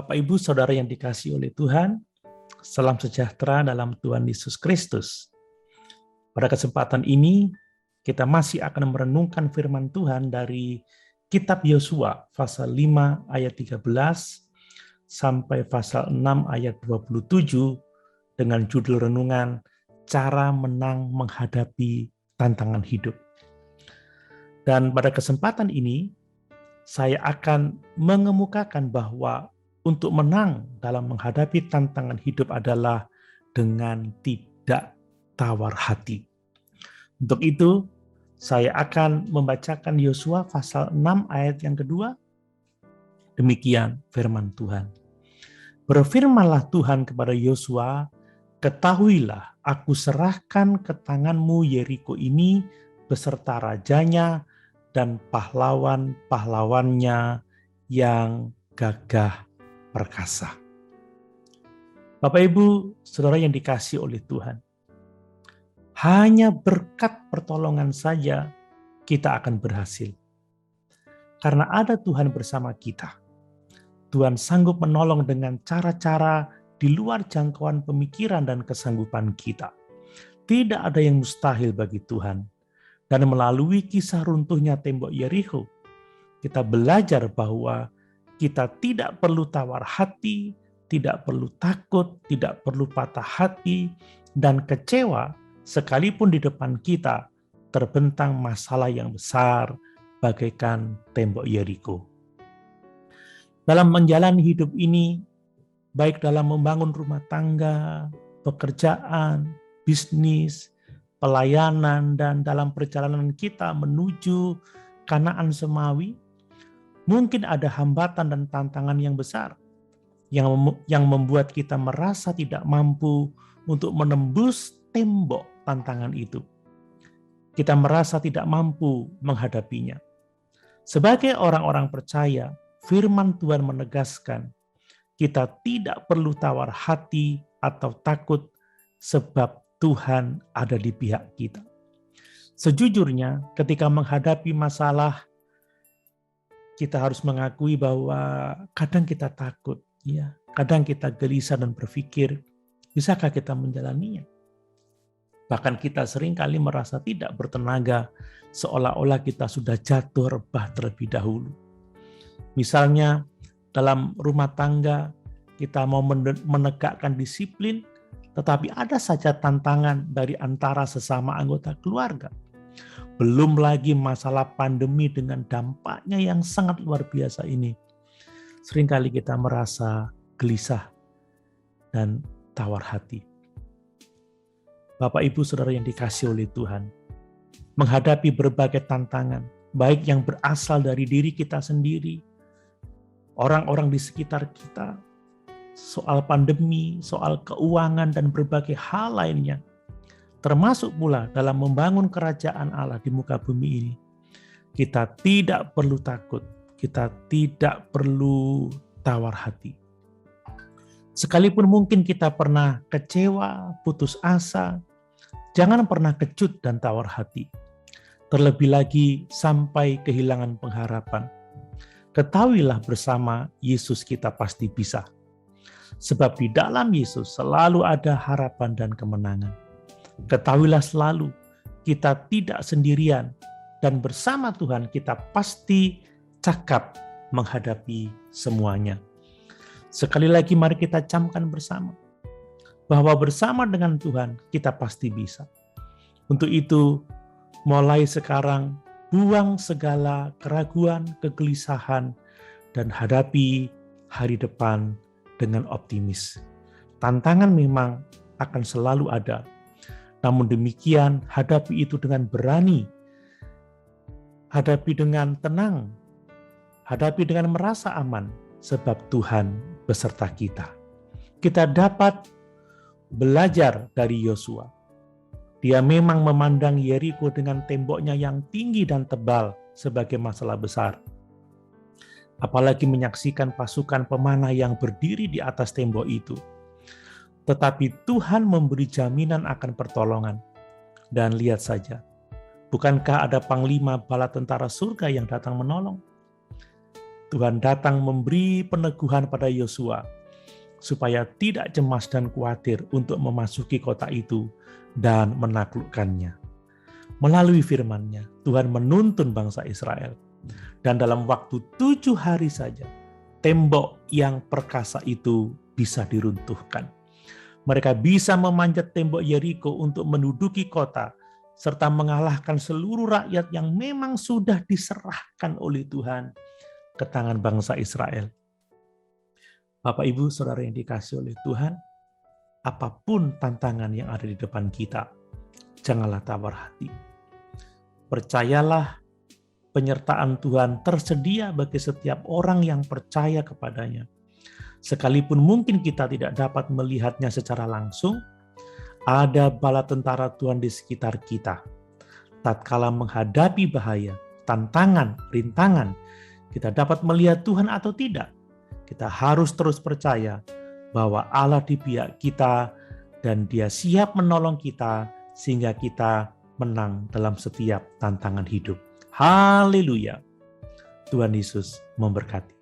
Bapak Ibu Saudara yang dikasihi oleh Tuhan, salam sejahtera dalam Tuhan Yesus Kristus. Pada kesempatan ini, kita masih akan merenungkan firman Tuhan dari Kitab Yosua pasal 5 ayat 13 sampai pasal 6 ayat 27 dengan judul renungan Cara Menang Menghadapi Tantangan Hidup. Dan pada kesempatan ini, saya akan mengemukakan bahwa untuk menang dalam menghadapi tantangan hidup adalah dengan tidak tawar hati. Untuk itu, saya akan membacakan Yosua pasal 6 ayat yang kedua. Demikian firman Tuhan. Berfirmanlah Tuhan kepada Yosua, ketahuilah aku serahkan ke tanganmu Yeriko ini beserta rajanya dan pahlawan-pahlawannya yang gagah perkasa. Bapak Ibu, Saudara yang dikasihi oleh Tuhan, hanya berkat pertolongan saja kita akan berhasil. Karena ada Tuhan bersama kita. Tuhan sanggup menolong dengan cara-cara di luar jangkauan pemikiran dan kesanggupan kita. Tidak ada yang mustahil bagi Tuhan. Dan melalui kisah runtuhnya tembok Yeriko, kita belajar bahwa kita tidak perlu tawar hati, tidak perlu takut, tidak perlu patah hati, dan kecewa sekalipun di depan kita terbentang masalah yang besar bagaikan tembok Yeriko. Dalam menjalani hidup ini, baik dalam membangun rumah tangga, pekerjaan, bisnis, pelayanan, dan dalam perjalanan kita menuju Kanaan Semawi, mungkin ada hambatan dan tantangan yang besar yang membuat kita merasa tidak mampu untuk menembus tembok tantangan itu. Kita merasa tidak mampu menghadapinya. Sebagai orang-orang percaya, firman Tuhan menegaskan kita tidak perlu tawar hati atau takut sebab Tuhan ada di pihak kita. Sejujurnya, ketika menghadapi masalah, kita harus mengakui bahwa kadang kita takut, ya, kadang kita gelisah dan berpikir, bisakah kita menjalaninya? Bahkan kita seringkali merasa tidak bertenaga, seolah-olah kita sudah jatuh rebah terlebih dahulu. Misalnya, dalam rumah tangga, kita mau menegakkan disiplin, tetapi ada saja tantangan dari antara sesama anggota keluarga. Belum lagi masalah pandemi dengan dampaknya yang sangat luar biasa ini. Seringkali kita merasa gelisah dan tawar hati. Bapak Ibu Saudara yang dikasihi oleh Tuhan, menghadapi berbagai tantangan, baik yang berasal dari diri kita sendiri, orang-orang di sekitar kita, soal pandemi, soal keuangan, dan berbagai hal lainnya, termasuk pula dalam membangun kerajaan Allah di muka bumi ini, kita tidak perlu takut, kita tidak perlu tawar hati. Sekalipun mungkin kita pernah kecewa, putus asa, jangan pernah kecut dan tawar hati. Terlebih lagi sampai kehilangan pengharapan. Ketahuilah bersama Yesus kita pasti bisa. Sebab di dalam Yesus selalu ada harapan dan kemenangan. Ketahuilah selalu, kita tidak sendirian, dan bersama Tuhan kita pasti cakap menghadapi semuanya. Sekali lagi mari kita camkan bersama, bahwa bersama dengan Tuhan kita pasti bisa. Untuk itu, mulai sekarang, buang segala keraguan, kegelisahan, dan hadapi hari depan dengan optimis. Tantangan memang akan selalu ada. Namun demikian, hadapi itu dengan berani, hadapi dengan tenang, hadapi dengan merasa aman, sebab Tuhan beserta kita. Kita dapat belajar dari Yosua. Dia memang memandang Yeriko dengan temboknya yang tinggi dan tebal sebagai masalah besar. Apalagi menyaksikan pasukan pemanah yang berdiri di atas tembok itu. Tetapi Tuhan memberi jaminan akan pertolongan. Dan lihat saja, bukankah ada panglima bala tentara surga yang datang menolong? Tuhan datang memberi peneguhan pada Yosua supaya tidak cemas dan khawatir untuk memasuki kota itu dan menaklukkannya. Melalui firman-Nya, Tuhan menuntun bangsa Israel. Dan dalam waktu 7 hari saja, tembok yang perkasa itu bisa diruntuhkan. Mereka bisa memanjat tembok Yeriko untuk menduduki kota, serta mengalahkan seluruh rakyat yang memang sudah diserahkan oleh Tuhan ke tangan bangsa Israel. Bapak, Ibu, Saudara yang dikasihi oleh Tuhan, apapun tantangan yang ada di depan kita, janganlah tawar hati. Percayalah, penyertaan Tuhan tersedia bagi setiap orang yang percaya kepadanya. Sekalipun mungkin kita tidak dapat melihatnya secara langsung, ada bala tentara Tuhan di sekitar kita. Tatkala menghadapi bahaya, tantangan, rintangan, kita dapat melihat Tuhan atau tidak. Kita harus terus percaya bahwa Allah di pihak kita dan Dia siap menolong kita sehingga kita menang dalam setiap tantangan hidup. Haleluya. Tuhan Yesus memberkati.